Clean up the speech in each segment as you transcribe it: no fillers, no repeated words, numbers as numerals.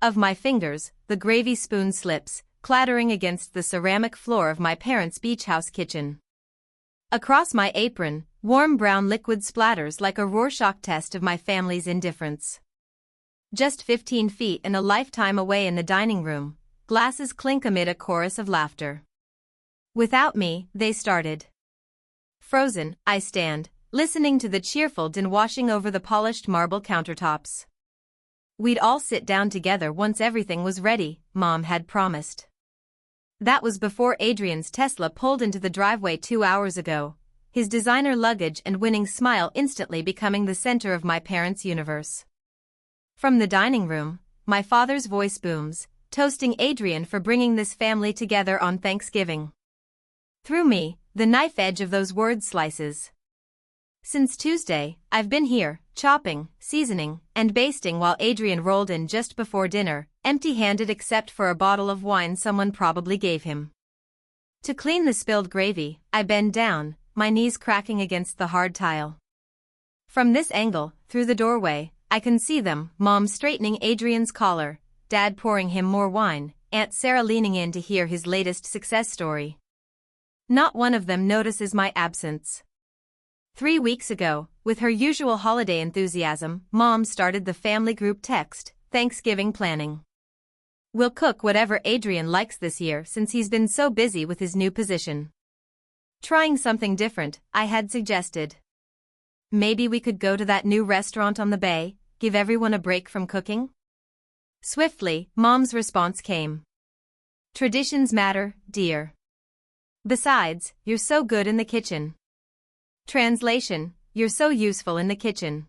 of my fingers, the gravy spoon slips, clattering against the ceramic floor of my parents' beach house kitchen. Across my apron, warm brown liquid splatters like a Rorschach test of my family's indifference. Just 15 feet and a lifetime away in the dining room, glasses clink amid a chorus of laughter. Without me, they started. Frozen, I stand, listening to the cheerful din washing over the polished marble countertops. We'd all sit down together once everything was ready, Mom had promised. That was before Adrian's Tesla pulled into the driveway 2 hours ago, his designer luggage and winning smile instantly becoming the center of my parents' universe. From the dining room, my father's voice booms, toasting Adrian for bringing this family together on Thanksgiving. Through me, the knife edge of those words slices. Since Tuesday, I've been here, chopping, seasoning, and basting while Adrian rolled in just before dinner, empty-handed except for a bottle of wine someone probably gave him. To clean the spilled gravy, I bend down, my knees cracking against the hard tile. From this angle, through the doorway, I can see them, Mom straightening Adrian's collar, Dad pouring him more wine, Aunt Sarah leaning in to hear his latest success story. Not one of them notices my absence. 3 weeks ago, with her usual holiday enthusiasm, Mom started the family group text, Thanksgiving planning. We'll cook whatever Adrian likes this year since he's been so busy with his new position. Trying something different, I had suggested. Maybe we could go to that new restaurant on the bay, give everyone a break from cooking? Swiftly, Mom's response came. Traditions matter, dear. Besides, you're so good in the kitchen. Translation, you're so useful in the kitchen.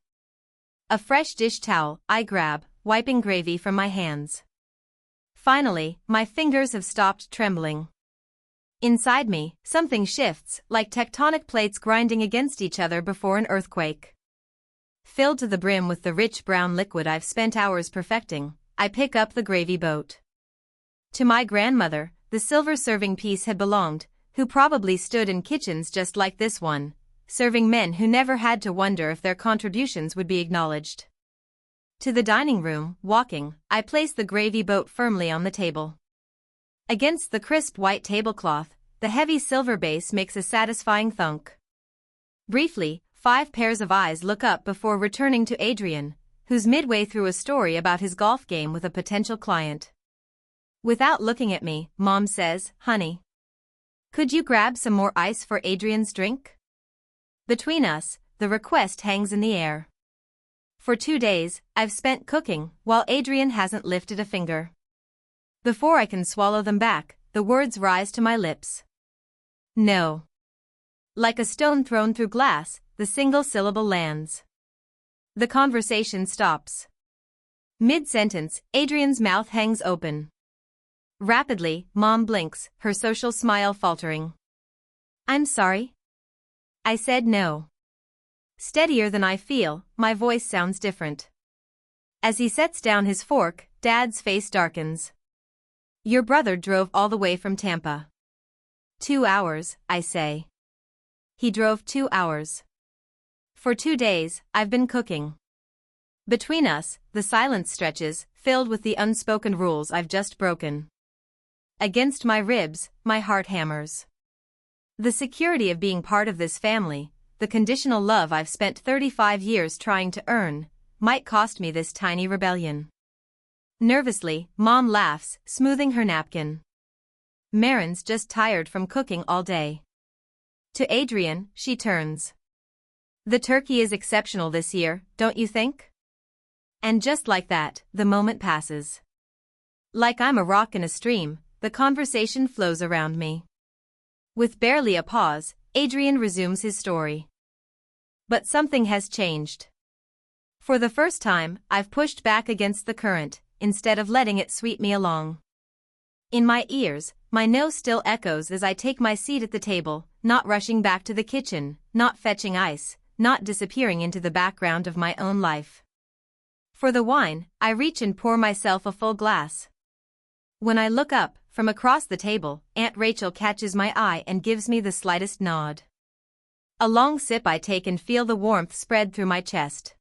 A fresh dish towel, I grab, wiping gravy from my hands. Finally, my fingers have stopped trembling. Inside me, something shifts, like tectonic plates grinding against each other before an earthquake. Filled to the brim with the rich brown liquid I've spent hours perfecting, I pick up the gravy boat. To my grandmother, the silver serving piece had belonged, who probably stood in kitchens just like this one, serving men who never had to wonder if their contributions would be acknowledged. To the dining room, walking, I place the gravy boat firmly on the table. Against the crisp white tablecloth, the heavy silver base makes a satisfying thunk. Briefly, 5 pairs of eyes look up before returning to Adrian, who's midway through a story about his golf game with a potential client. Without looking at me, Mom says, "Honey, could you grab some more ice for Adrian's drink?" Between us, the request hangs in the air. For 2 days, I've spent cooking, while Adrian hasn't lifted a finger. Before I can swallow them back, the words rise to my lips. No. Like a stone thrown through glass, the single syllable lands. The conversation stops. Mid-sentence, Adrian's mouth hangs open. Rapidly, Mom blinks, her social smile faltering. "I'm sorry?" I said no. Steadier than I feel, my voice sounds different. As he sets down his fork, Dad's face darkens. "Your brother drove all the way from Tampa." 2 hours, I say. He drove 2 hours. For 2 days, I've been cooking. Between us, the silence stretches, filled with the unspoken rules I've just broken. Against my ribs, my heart hammers. The security of being part of this family, the conditional love I've spent 35 years trying to earn, might cost me this tiny rebellion. Nervously, Mom laughs, smoothing her napkin. Marin's just tired from cooking all day. To Adrian, she turns. "The turkey is exceptional this year, don't you think?" And just like that, the moment passes. Like I'm a rock in a stream, the conversation flows around me. With barely a pause, Adrian resumes his story. But something has changed. For the first time, I've pushed back against the current, instead of letting it sweep me along. In my ears, my no still echoes as I take my seat at the table, not rushing back to the kitchen, not fetching ice, not disappearing into the background of my own life. For the wine, I reach and pour myself a full glass. When I look up, from across the table, Aunt Rachel catches my eye and gives me the slightest nod. A long sip I take and feel the warmth spread through my chest.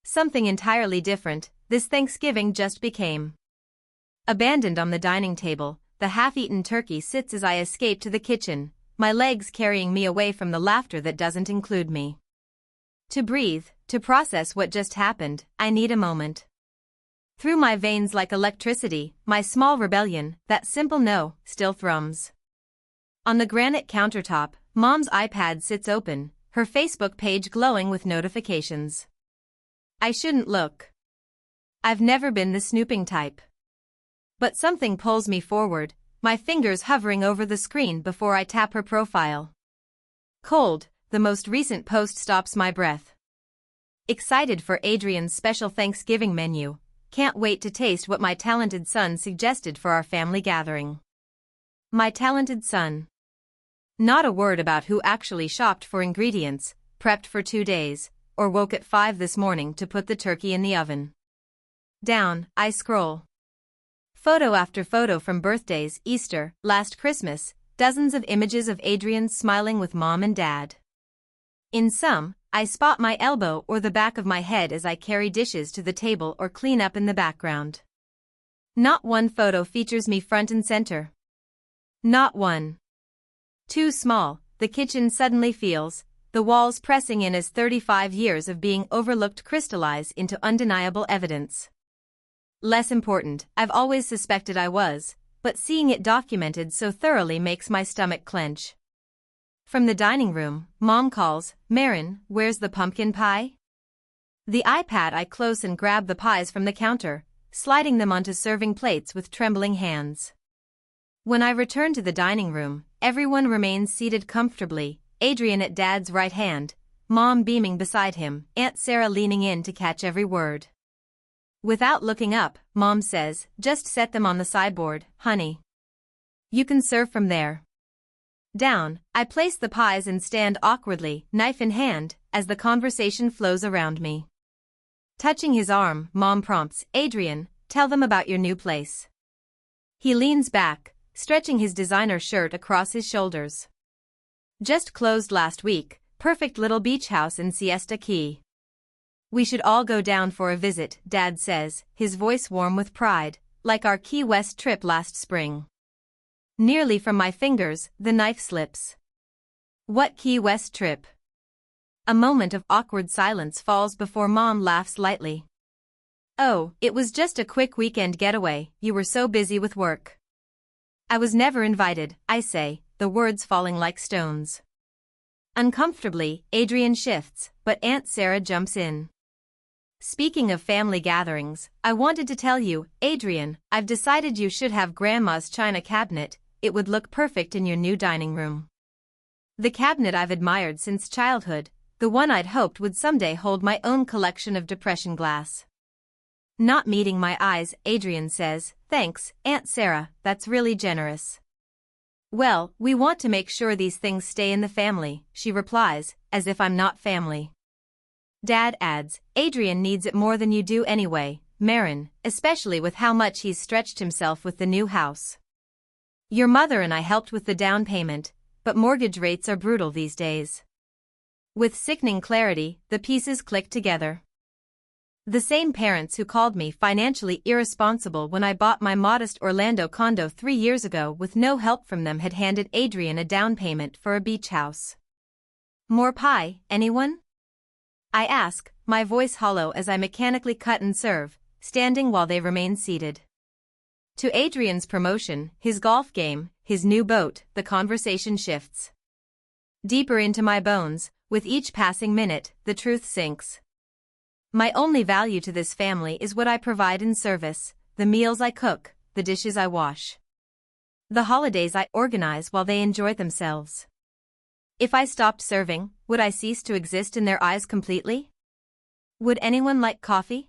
Something entirely different, this Thanksgiving just became. Abandoned on the dining table, the half-eaten turkey sits as I escape to the kitchen, my legs carrying me away from the laughter that doesn't include me. To breathe, to process what just happened, I need a moment. Through my veins like electricity, my small rebellion, that simple no, still thrums. On the granite countertop, Mom's iPad sits open, her Facebook page glowing with notifications. I shouldn't look. I've never been the snooping type. But something pulls me forward, my fingers hovering over the screen before I tap her profile. Cold, the most recent post stops my breath. Excited for Adrian's special Thanksgiving menu, can't wait to taste what my talented son suggested for our family gathering. My talented son. Not a word about who actually shopped for ingredients, prepped for 2 days, or woke at 5 this morning to put the turkey in the oven. Down, I scroll. Photo after photo from birthdays, Easter, last Christmas, dozens of images of Adrian smiling with Mom and Dad. In some, I spot my elbow or the back of my head as I carry dishes to the table or clean up in the background. Not one photo features me front and center. Not one. Too small, the kitchen suddenly feels, the walls pressing in as 35 years of being overlooked crystallize into undeniable evidence. Less important, I've always suspected I was, but seeing it documented so thoroughly makes my stomach clench. From the dining room, Mom calls, "Marin, where's the pumpkin pie?" The iPad I close and grab the pies from the counter, sliding them onto serving plates with trembling hands. When I return to the dining room, everyone remains seated comfortably, Adrian at Dad's right hand, Mom beaming beside him, Aunt Sarah leaning in to catch every word. Without looking up, Mom says, "Just set them on the sideboard, honey. You can serve from there." Down, I place the pies and stand awkwardly, knife in hand, as the conversation flows around me. Touching his arm, Mom prompts, "Adrian, tell them about your new place." He leans back, stretching his designer shirt across his shoulders. "Just closed last week, perfect little beach house in Siesta Key. We should all go down for a visit," Dad says, his voice warm with pride, like our Key West trip last spring. Nearly from my fingers, the knife slips. What Key West trip? A moment of awkward silence falls before Mom laughs lightly. "Oh, it was just a quick weekend getaway, you were so busy with work." "I was never invited," I say, the words falling like stones. Uncomfortably, Adrian shifts, but Aunt Sarah jumps in. "Speaking of family gatherings, I wanted to tell you, Adrian, I've decided you should have Grandma's china cabinet, it would look perfect in your new dining room. The cabinet I've admired since childhood, the one I'd hoped would someday hold my own collection of depression glass." Not meeting my eyes, Adrian says, "Thanks, Aunt Sarah, that's really generous." "Well, we want to make sure these things stay in the family," she replies, as if I'm not family. Dad adds, "Adrian needs it more than you do anyway, Marin, especially with how much he's stretched himself with the new house. Your mother and I helped with the down payment, but mortgage rates are brutal these days." With sickening clarity, the pieces click together. The same parents who called me financially irresponsible when I bought my modest Orlando condo 3 years ago with no help from them had handed Adrian a down payment for a beach house. "More pie, anyone?" I ask, my voice hollow as I mechanically cut and serve, standing while they remain seated. To Adrian's promotion, his golf game, his new boat, the conversation shifts. Deeper into my bones, with each passing minute, the truth sinks. My only value to this family is what I provide in service, the meals I cook, the dishes I wash. The holidays I organize while they enjoy themselves. If I stopped serving, would I cease to exist in their eyes completely? Would anyone like coffee?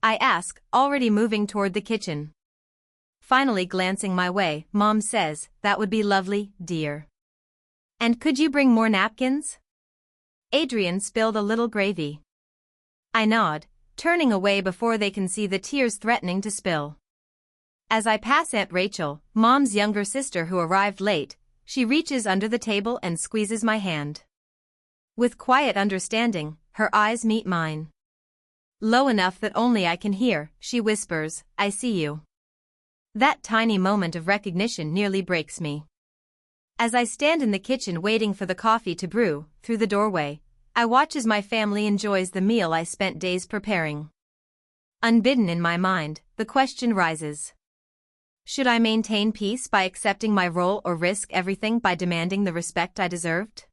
I ask, already moving toward the kitchen. Finally glancing my way, Mom says, "That would be lovely, dear. And could you bring more napkins?" Adrian spilled a little gravy. I nod, turning away before they can see the tears threatening to spill. As I pass Aunt Rachel, Mom's younger sister who arrived late, she reaches under the table and squeezes my hand. With quiet understanding, her eyes meet mine. Low enough that only I can hear, she whispers, "I see you. That tiny moment of recognition nearly breaks me. As I stand in the kitchen waiting for the coffee to brew, through the doorway, I watch as my family enjoys the meal I spent days preparing. Unbidden in my mind, the question rises. Should I maintain peace by accepting my role or risk everything by demanding the respect I deserved?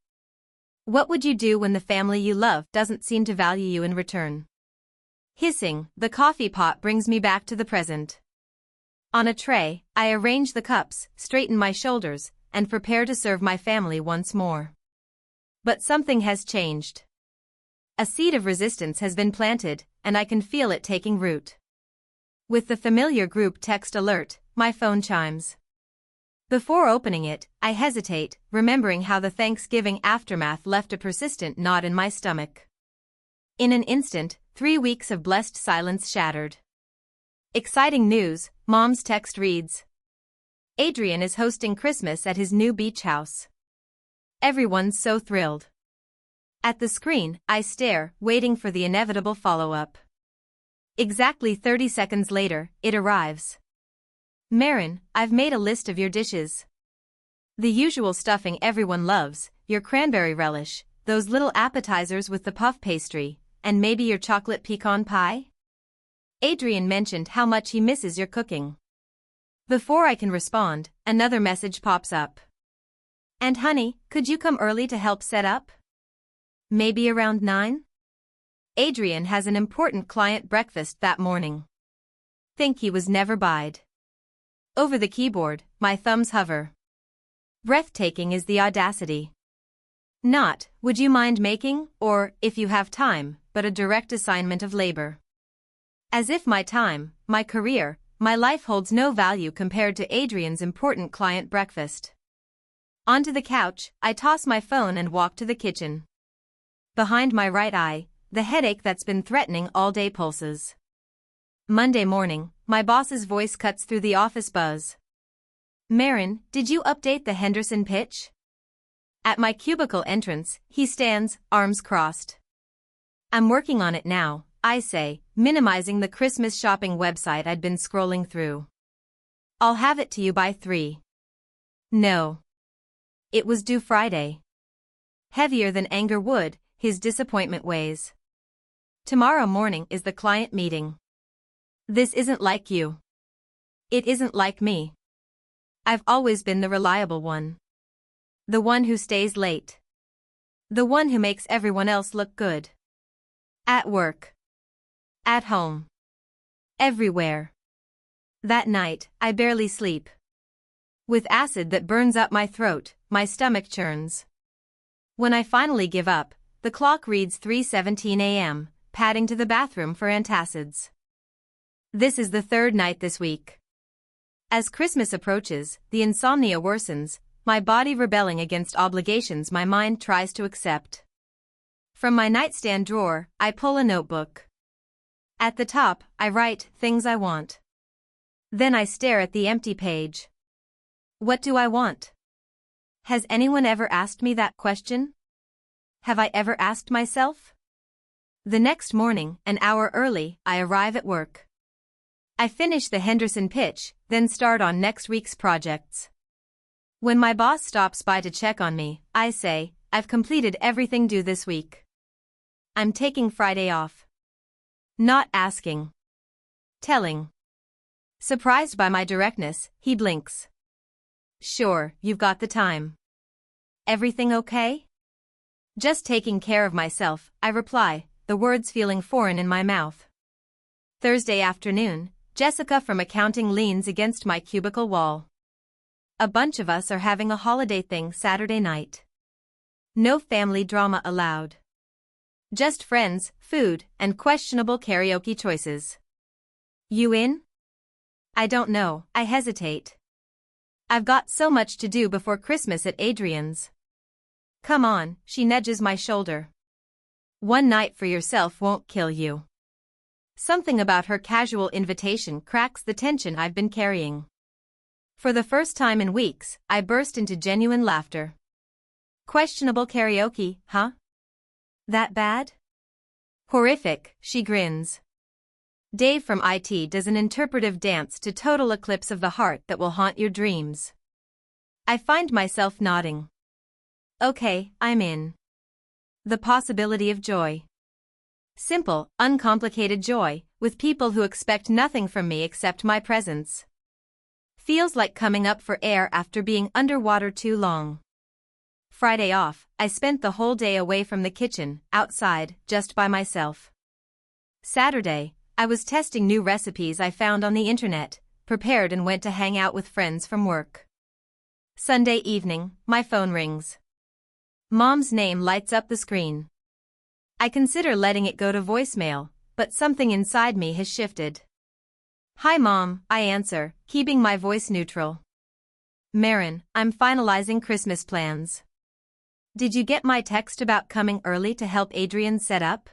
What would you do when the family you love doesn't seem to value you in return? Hissing, the coffee pot brings me back to the present. On a tray, I arrange the cups, straighten my shoulders, and prepare to serve my family once more. But something has changed. A seed of resistance has been planted, and I can feel it taking root. With the familiar group text alert, my phone chimes. Before opening it, I hesitate, remembering how the Thanksgiving aftermath left a persistent knot in my stomach. In an instant, 3 weeks of blessed silence shattered. Exciting news, Mom's text reads. Adrian is hosting Christmas at his new beach house. Everyone's so thrilled. At the screen, I stare, waiting for the inevitable follow-up. Exactly 30 seconds later, it arrives. Marin, I've made a list of your dishes. The usual stuffing everyone loves, your cranberry relish, those little appetizers with the puff pastry, and maybe your chocolate pecan pie? Adrian mentioned how much he misses your cooking. Before I can respond, another message pops up. And honey, could you come early to help set up? Maybe around 9? Adrian has an important client breakfast that morning. Think he was never buyed. Over the keyboard, my thumbs hover. Breathtaking is the audacity. Not, would you mind making, or, if you have time, but a direct assignment of labor. As if my time, my career, my life holds no value compared to Adrian's important client breakfast. Onto the couch, I toss my phone and walk to the kitchen. Behind my right eye, the headache that's been threatening all day pulses. Monday morning, my boss's voice cuts through the office buzz. Marin, did you update the Henderson pitch? At my cubicle entrance, he stands, arms crossed. I'm working on it now, I say, minimizing the Christmas shopping website I'd been scrolling through. I'll have it to you by 3. No. It was due Friday. Heavier than anger would, his disappointment weighs. Tomorrow morning is the client meeting. This isn't like you. It isn't like me. I've always been the reliable one. The one who stays late. The one who makes everyone else look good. At work. At home. Everywhere. That night, I barely sleep. With acid that burns up my throat, my stomach churns. When I finally give up, the clock reads 3:17 a.m., padding to the bathroom for antacids. This is the 3rd night this week. As Christmas approaches, the insomnia worsens, my body rebelling against obligations my mind tries to accept. From my nightstand drawer, I pull a notebook. At the top, I write things I want. Then I stare at the empty page. What do I want? Has anyone ever asked me that question? Have I ever asked myself? The next morning, an hour early, I arrive at work. I finish the Henderson pitch, then start on next week's projects. When my boss stops by to check on me, I say, I've completed everything due this week. I'm taking Friday off. Not asking. Telling. Surprised by my directness, he blinks. Sure, you've got the time. Everything okay? Just taking care of myself, I reply, the words feeling foreign in my mouth. Thursday afternoon, Jessica from accounting leans against my cubicle wall. A bunch of us are having a holiday thing Saturday night. No family drama allowed. Just friends, food, and questionable karaoke choices. You in? I don't know, I hesitate. I've got so much to do before Christmas at Adrian's. Come on, she nudges my shoulder. One night for yourself won't kill you. Something about her casual invitation cracks the tension I've been carrying. For the first time in weeks, I burst into genuine laughter. Questionable karaoke, huh? That bad? Horrific, she grins. Dave from IT does an interpretive dance to total eclipse of the heart that will haunt your dreams. I find myself nodding. Okay, I'm in. The possibility of joy. Simple, uncomplicated joy, with people who expect nothing from me except my presence. Feels like coming up for air after being underwater too long. Friday off, I spent the whole day away from the kitchen, outside, just by myself. Saturday, I was testing new recipes I found on the internet, prepared and went to hang out with friends from work. Sunday evening, my phone rings. Mom's name lights up the screen. I consider letting it go to voicemail, but something inside me has shifted. Hi Mom, I answer, keeping my voice neutral. Marin, I'm finalizing Christmas plans. Did you get my text about coming early to help Adrian set up?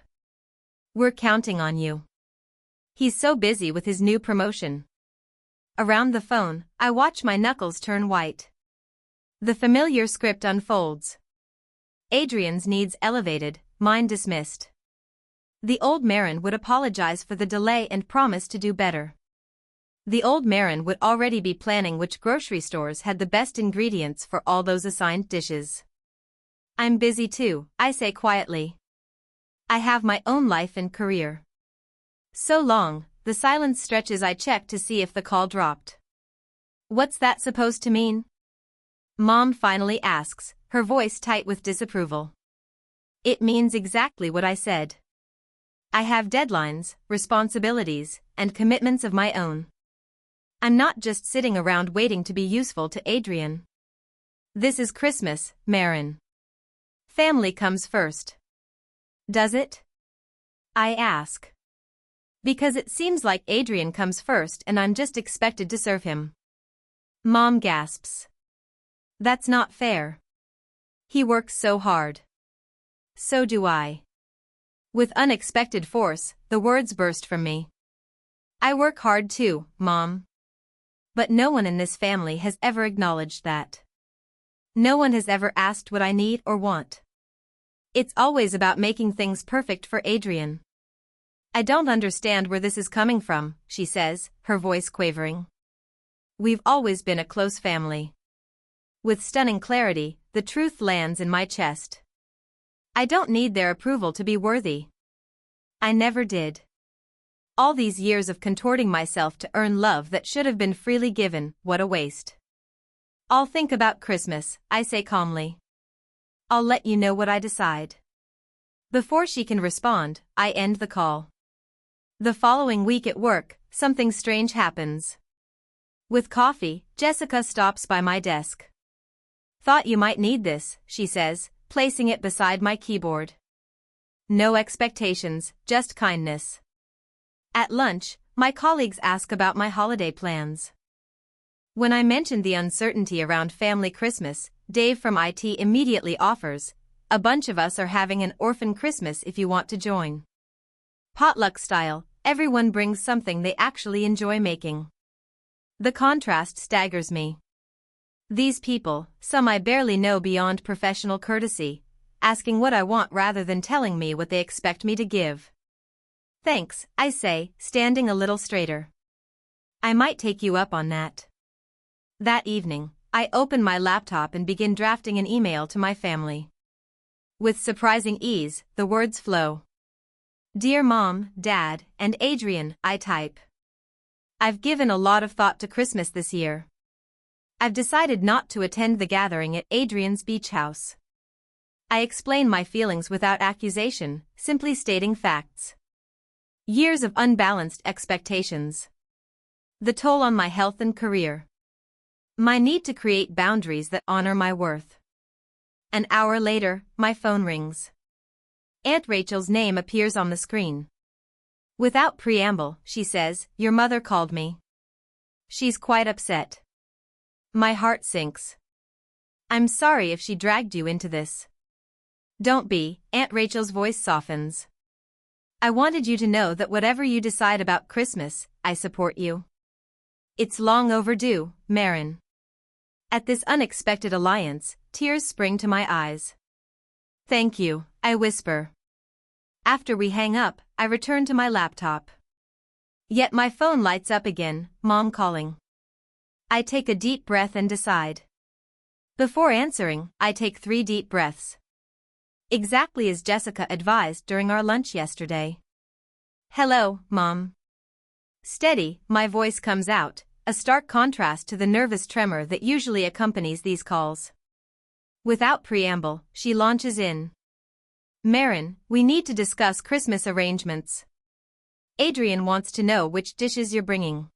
We're counting on you. He's so busy with his new promotion. Around the phone, I watch my knuckles turn white. The familiar script unfolds. Adrian's needs elevated, mine dismissed. The old Marin would apologize for the delay and promise to do better. The old Marin would already be planning which grocery stores had the best ingredients for all those assigned dishes. I'm busy too, I say quietly. I have my own life and career. So long, the silence stretches. I check to see if the call dropped. What's that supposed to mean? Mom finally asks, her voice tight with disapproval. It means exactly what I said. I have deadlines, responsibilities, and commitments of my own. I'm not just sitting around waiting to be useful to Adrian. This is Christmas, Marin. Family comes first. Does it? I ask. Because it seems like Adrian comes first and I'm just expected to serve him. Mom gasps. That's not fair. He works so hard. So do I. With unexpected force, the words burst from me. I work hard too, Mom. But no one in this family has ever acknowledged that. No one has ever asked what I need or want. It's always about making things perfect for Adrian. I don't understand where this is coming from, she says, her voice quavering. We've always been a close family. With stunning clarity, the truth lands in my chest. I don't need their approval to be worthy. I never did. All these years of contorting myself to earn love that should have been freely given, what a waste. I'll think about Christmas, I say calmly. I'll let you know what I decide. Before she can respond, I end the call. The following week at work, something strange happens. With coffee, Jessica stops by my desk. Thought you might need this, she says, placing it beside my keyboard. No expectations, just kindness. At lunch, my colleagues ask about my holiday plans. When I mentioned the uncertainty around family Christmas, Dave from IT immediately offers, a bunch of us are having an orphan Christmas if you want to join. Potluck style, everyone brings something they actually enjoy making. The contrast staggers me. These people, some I barely know beyond professional courtesy, asking what I want rather than telling me what they expect me to give. Thanks, I say, standing a little straighter. I might take you up on that. That evening, I open my laptop and begin drafting an email to my family. With surprising ease, the words flow. Dear Mom, Dad, and Adrian, I type. I've given a lot of thought to Christmas this year. I've decided not to attend the gathering at Adrian's beach house. I explain my feelings without accusation, simply stating facts. Years of unbalanced expectations. The toll on my health and career. My need to create boundaries that honor my worth. An hour later, my phone rings. Aunt Rachel's name appears on the screen. Without preamble, she says, your mother called me. She's quite upset. My heart sinks. I'm sorry if she dragged you into this. Don't be, Aunt Rachel's voice softens. I wanted you to know that whatever you decide about Christmas, I support you. It's long overdue, Marin. At this unexpected alliance, tears spring to my eyes. Thank you, I whisper. After we hang up, I return to my laptop. Yet my phone lights up again, Mom calling. I take a deep breath and decide. Before answering, I take 3 deep breaths. Exactly as Jessica advised during our lunch yesterday. Hello, Mom. Steady, my voice comes out, a stark contrast to the nervous tremor that usually accompanies these calls. Without preamble, she launches in. Marin, we need to discuss Christmas arrangements. Adrian wants to know which dishes you're bringing.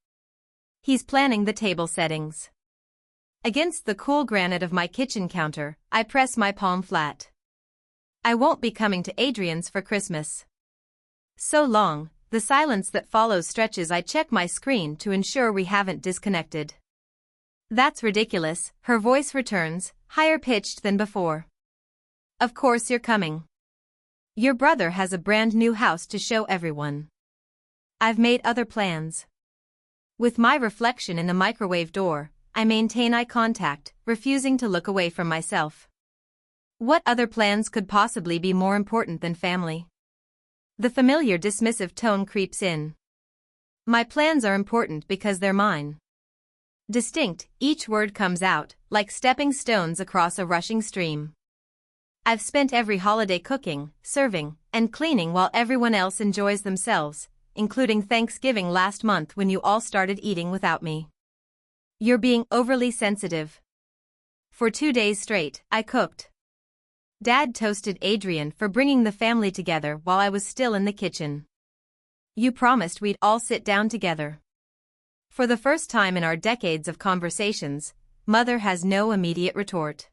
He's planning the table settings. Against the cool granite of my kitchen counter, I press my palm flat. I won't be coming to Adrian's for Christmas. So long, the silence that follows stretches. I check my screen to ensure we haven't disconnected. That's ridiculous, her voice returns, higher pitched than before. Of course you're coming. Your brother has a brand new house to show everyone. I've made other plans. With my reflection in the microwave door, I maintain eye contact, refusing to look away from myself. What other plans could possibly be more important than family? The familiar dismissive tone creeps in. My plans are important because they're mine. Distinct, each word comes out, like stepping stones across a rushing stream. I've spent every holiday cooking, serving, and cleaning while everyone else enjoys themselves, including Thanksgiving last month when you all started eating without me. You're being overly sensitive. For 2 days straight, I cooked. Dad toasted Adrian for bringing the family together while I was still in the kitchen. You promised we'd all sit down together. For the first time in our decades of conversations, Mother has no immediate retort.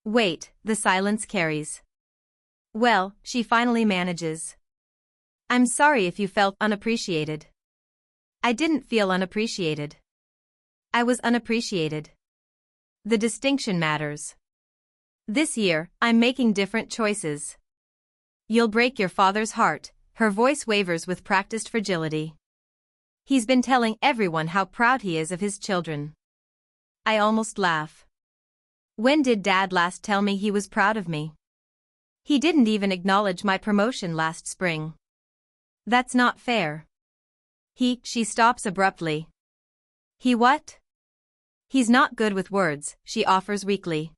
Wait, the silence carries. Well, she finally manages. I'm sorry if you felt unappreciated. I didn't feel unappreciated. I was unappreciated. The distinction matters. This year, I'm making different choices. You'll break your father's heart, her voice wavers with practiced fragility. He's been telling everyone how proud he is of his children. I almost laugh. When did Dad last tell me he was proud of me? He didn't even acknowledge my promotion last spring. That's not fair. She stops abruptly. He what? He's not good with words, she offers weakly.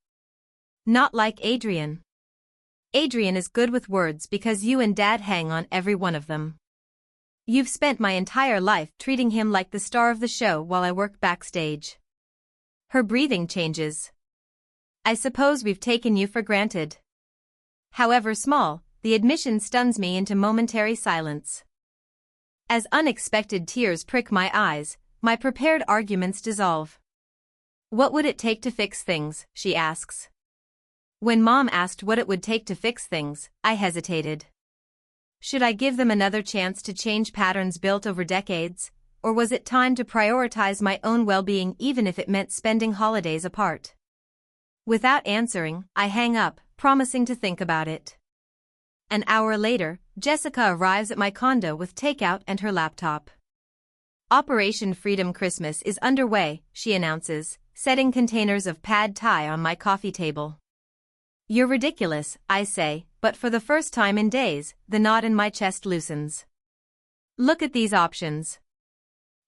Not like Adrian. Adrian is good with words because you and Dad hang on every one of them. You've spent my entire life treating him like the star of the show while I work backstage. Her breathing changes. I suppose we've taken you for granted. However small, the admission stuns me into momentary silence. As unexpected tears prick my eyes, my prepared arguments dissolve. What would it take to fix things, she asks. When Mom asked what it would take to fix things, I hesitated. Should I give them another chance to change patterns built over decades, or was it time to prioritize my own well-being even if it meant spending holidays apart? Without answering, I hang up, promising to think about it. An hour later, Jessica arrives at my condo with takeout and her laptop. Operation Freedom Christmas is underway, she announces, setting containers of pad thai on my coffee table. You're ridiculous, I say, but for the first time in days, the knot in my chest loosens. Look at these options.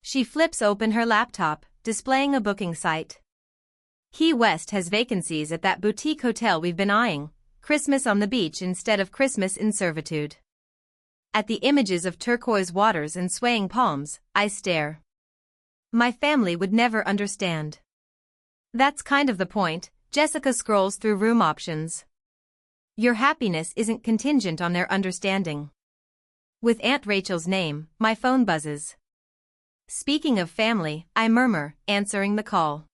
She flips open her laptop, displaying a booking site. Key West has vacancies at that boutique hotel we've been eyeing, Christmas on the beach instead of Christmas in servitude. At the images of turquoise waters and swaying palms, I stare. My family would never understand. That's kind of the point. Jessica scrolls through room options. Your happiness isn't contingent on their understanding. With Aunt Rachel's name, my phone buzzes. Speaking of family, I murmur, answering the call.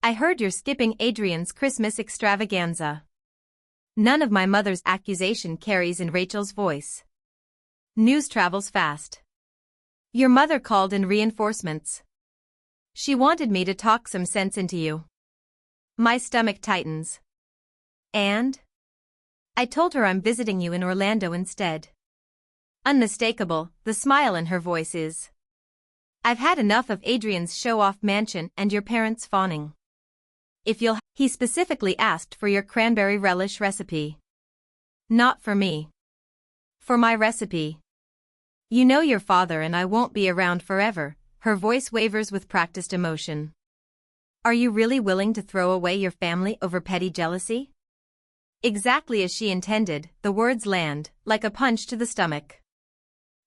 I heard you're skipping Adrian's Christmas extravaganza. None of my mother's accusation carries in Rachel's voice. News travels fast. Your mother called in reinforcements. She wanted me to talk some sense into you. My stomach tightens. And? I told her I'm visiting you in Orlando instead. Unmistakable, the smile in her voice is. I've had enough of Adrian's show-off mansion and your parents' fawning. He specifically asked for your cranberry relish recipe. Not for me. For my recipe. You know your father and I won't be around forever. Her voice wavers with practiced emotion. Are you really willing to throw away your family over petty jealousy? Exactly as she intended, the words land, like a punch to the stomach.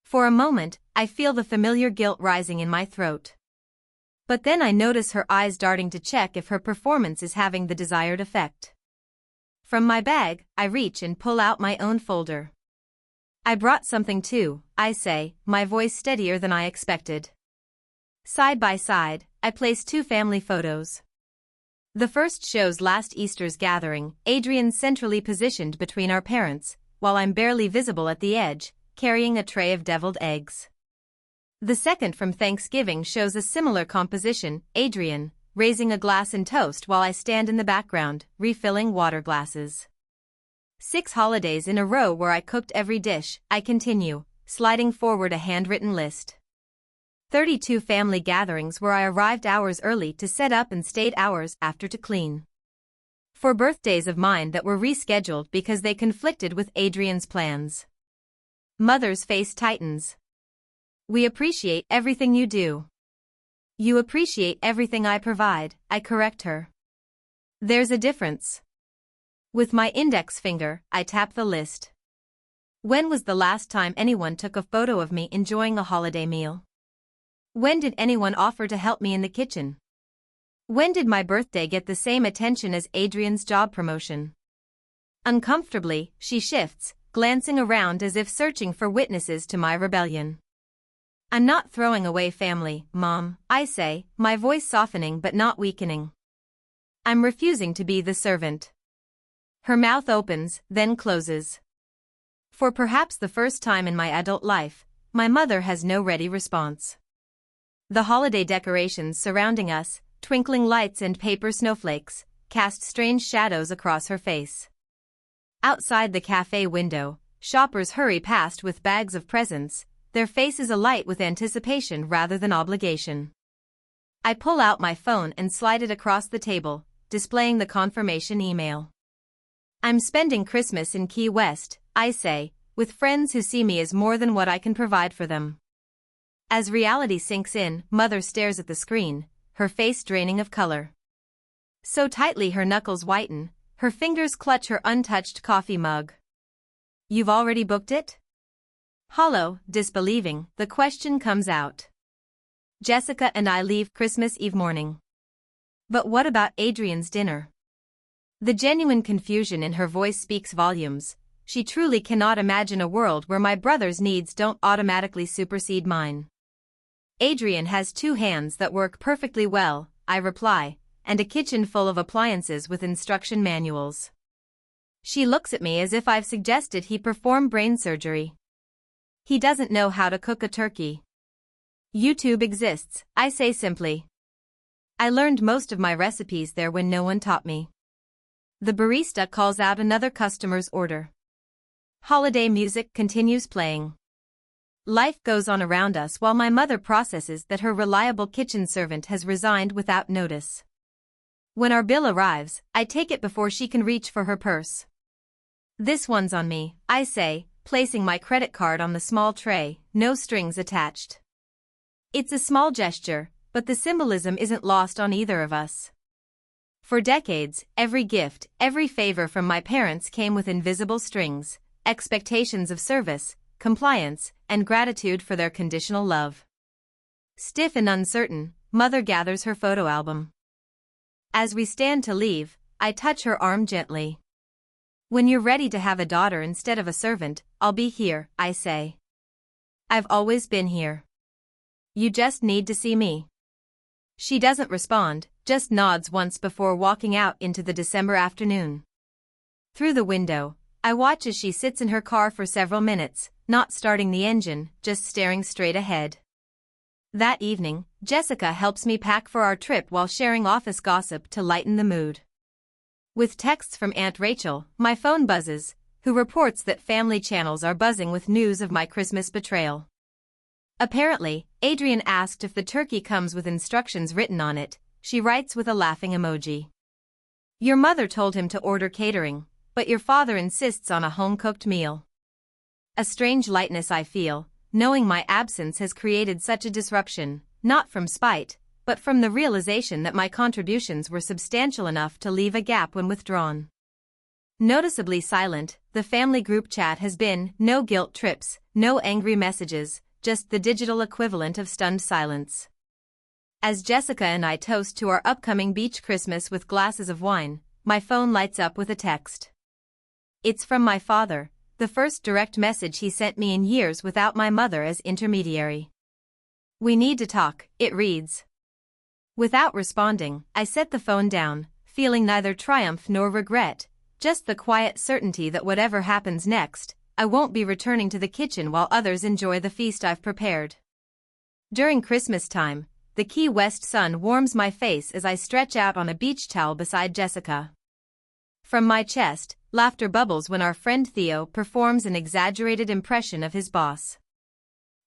For a moment, I feel the familiar guilt rising in my throat. But then I notice her eyes darting to check if her performance is having the desired effect. From my bag, I reach and pull out my own folder. I brought something too, I say, my voice steadier than I expected. Side by side, I place two family photos. The first shows last Easter's gathering, Adrian centrally positioned between our parents, while I'm barely visible at the edge, carrying a tray of deviled eggs. The second from Thanksgiving shows a similar composition, Adrian, raising a glass and toast while I stand in the background, refilling water glasses. 6 holidays in a row where I cooked every dish, I continue, sliding forward a handwritten list. 32 family gatherings where I arrived hours early to set up and stayed hours after to clean. 4 birthdays of mine that were rescheduled because they conflicted with Adrian's plans. Mother's face tightens. We appreciate everything you do. You appreciate everything I provide, I correct her. There's a difference. With my index finger, I tap the list. When was the last time anyone took a photo of me enjoying a holiday meal? When did anyone offer to help me in the kitchen? When did my birthday get the same attention as Adrian's job promotion? Uncomfortably, she shifts, glancing around as if searching for witnesses to my rebellion. I'm not throwing away family, Mom, I say, my voice softening but not weakening. I'm refusing to be the servant. Her mouth opens, then closes. For perhaps the first time in my adult life, my mother has no ready response. The holiday decorations surrounding us, twinkling lights and paper snowflakes, cast strange shadows across her face. Outside the cafe window, shoppers hurry past with bags of presents, their faces alight with anticipation rather than obligation. I pull out my phone and slide it across the table, displaying the confirmation email. I'm spending Christmas in Key West, I say, with friends who see me as more than what I can provide for them. As reality sinks in, Mother stares at the screen, her face draining of color. So tightly her knuckles whiten, her fingers clutch her untouched coffee mug. You've already booked it? Hollow, disbelieving, the question comes out. Jessica and I leave Christmas Eve morning. But what about Adrian's dinner? The genuine confusion in her voice speaks volumes. She truly cannot imagine a world where my brother's needs don't automatically supersede mine. Adrian has 2 hands that work perfectly well, I reply, and a kitchen full of appliances with instruction manuals. She looks at me as if I've suggested he perform brain surgery. He doesn't know how to cook a turkey. YouTube exists, I say simply. I learned most of my recipes there when no one taught me. The barista calls out another customer's order. Holiday music continues playing. Life goes on around us while my mother processes that her reliable kitchen servant has resigned without notice. When our bill arrives, I take it before she can reach for her purse. This one's on me, I say, placing my credit card on the small tray, no strings attached. It's a small gesture, but the symbolism isn't lost on either of us. For decades, every gift, every favor from my parents came with invisible strings, expectations of service, compliance, and gratitude for their conditional love. Stiff and uncertain, Mother gathers her photo album. As we stand to leave, I touch her arm gently. When you're ready to have a daughter instead of a servant, I'll be here, I say. I've always been here. You just need to see me. She doesn't respond, just nods once before walking out into the December afternoon. Through the window, I watch as she sits in her car for several minutes, not starting the engine, just staring straight ahead. That evening, Jessica helps me pack for our trip while sharing office gossip to lighten the mood. With texts from Aunt Rachel, my phone buzzes, who reports that family channels are buzzing with news of my Christmas betrayal. Apparently, Adrian asked if the turkey comes with instructions written on it. She writes with a laughing emoji. Your mother told him to order catering, but your father insists on a home-cooked meal. A strange lightness I feel, knowing my absence has created such a disruption, not from spite, but from the realization that my contributions were substantial enough to leave a gap when withdrawn. Noticeably silent, the family group chat has been no guilt trips, no angry messages, just the digital equivalent of stunned silence. As Jessica and I toast to our upcoming beach Christmas with glasses of wine, my phone lights up with a text. It's from my father, the first direct message he sent me in years without my mother as intermediary. "We need to talk," it reads. Without responding, I set the phone down, feeling neither triumph nor regret, just the quiet certainty that whatever happens next, I won't be returning to the kitchen while others enjoy the feast I've prepared. During Christmas time, the Key West sun warms my face as I stretch out on a beach towel beside Jessica. From my chest, laughter bubbles when our friend Theo performs an exaggerated impression of his boss.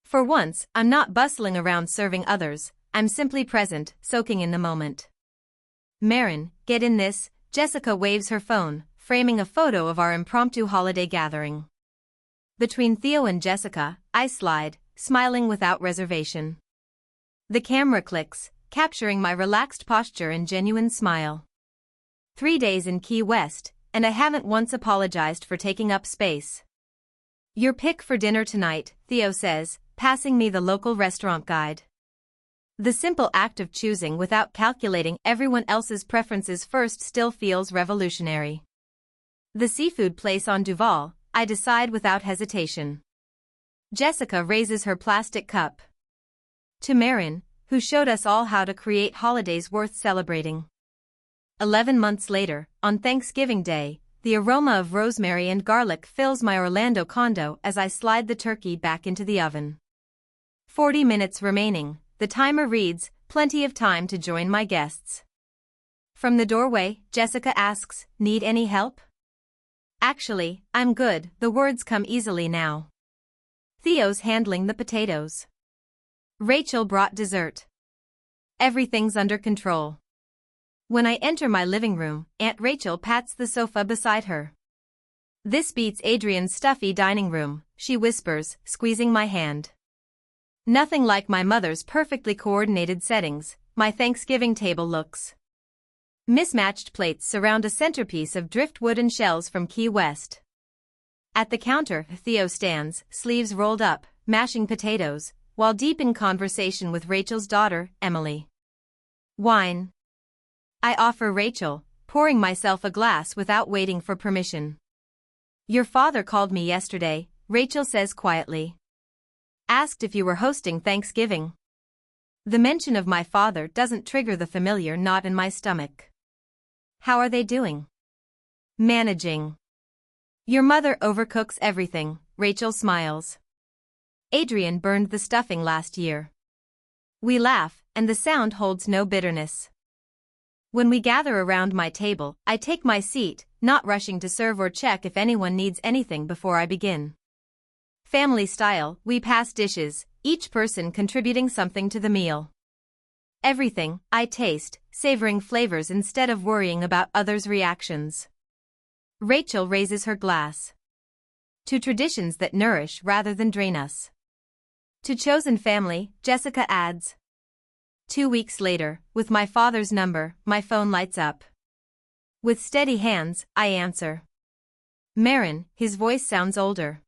For once, I'm not bustling around serving others, I'm simply present, soaking in the moment. "Marin, get in this," Jessica waves her phone, framing a photo of our impromptu holiday gathering. Between Theo and Jessica, I slide, smiling without reservation. The camera clicks, capturing my relaxed posture and genuine smile. 3 days in Key West, and I haven't once apologized for taking up space. "Your pick for dinner tonight," Theo says, passing me the local restaurant guide. The simple act of choosing without calculating everyone else's preferences first still feels revolutionary. The seafood place on Duval, I decide without hesitation. Jessica raises her plastic cup. To Marin, who showed us all how to create holidays worth celebrating. 11 months later, on Thanksgiving Day, the aroma of rosemary and garlic fills my Orlando condo as I slide the turkey back into the oven. 40 minutes remaining, the timer reads, plenty of time to join my guests. From the doorway, Jessica asks, "Need any help?" "Actually, I'm good," the words come easily now. Theo's handling the potatoes. Rachel brought dessert. Everything's under control. When I enter my living room, Aunt Rachel pats the sofa beside her. "This beats Adrian's stuffy dining room," she whispers, squeezing my hand. Nothing like my mother's perfectly coordinated settings, my Thanksgiving table looks. Mismatched plates surround a centerpiece of driftwood and shells from Key West. At the counter, Theo stands, sleeves rolled up, mashing potatoes, while deep in conversation with Rachel's daughter, Emily. "Wine." I offer Rachel, pouring myself a glass without waiting for permission. "Your father called me yesterday," Rachel says quietly. "Asked if you were hosting Thanksgiving." The mention of my father doesn't trigger the familiar knot in my stomach. "How are they doing?" "Managing." "Your mother overcooks everything," Rachel smiles. "Adrian burned the stuffing last year." We laugh, and the sound holds no bitterness. When we gather around my table, I take my seat, not rushing to serve or check if anyone needs anything before I begin. Family style, we pass dishes, each person contributing something to the meal. Everything, I taste, savoring flavors instead of worrying about others' reactions. Rachel raises her glass. To traditions that nourish rather than drain us. To chosen family, Jessica adds. 2 weeks later, with my father's number, my phone lights up. With steady hands, I answer. "Marin," his voice sounds older.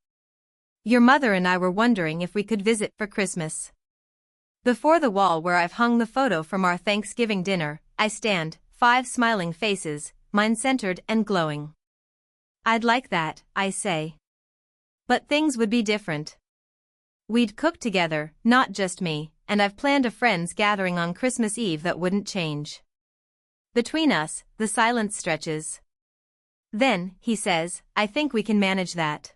"Your mother and I were wondering if we could visit for Christmas." Before the wall where I've hung the photo from our Thanksgiving dinner, I stand, 5 smiling faces, mine centered and glowing. "I'd like that," I say. But things would be different. We'd cook together, not just me, and I've planned a friends gathering on Christmas Eve that wouldn't change. Between us, the silence stretches. Then, he says, "I think we can manage that."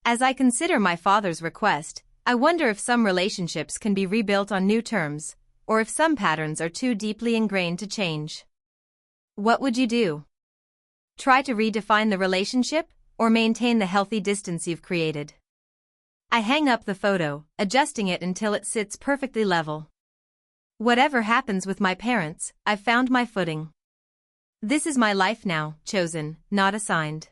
As I consider my father's request, I wonder if some relationships can be rebuilt on new terms, or if some patterns are too deeply ingrained to change. What would you do? Try to redefine the relationship, or maintain the healthy distance you've created? I hang up the photo, adjusting it until it sits perfectly level. Whatever happens with my parents, I've found my footing. This is my life now, chosen, not assigned.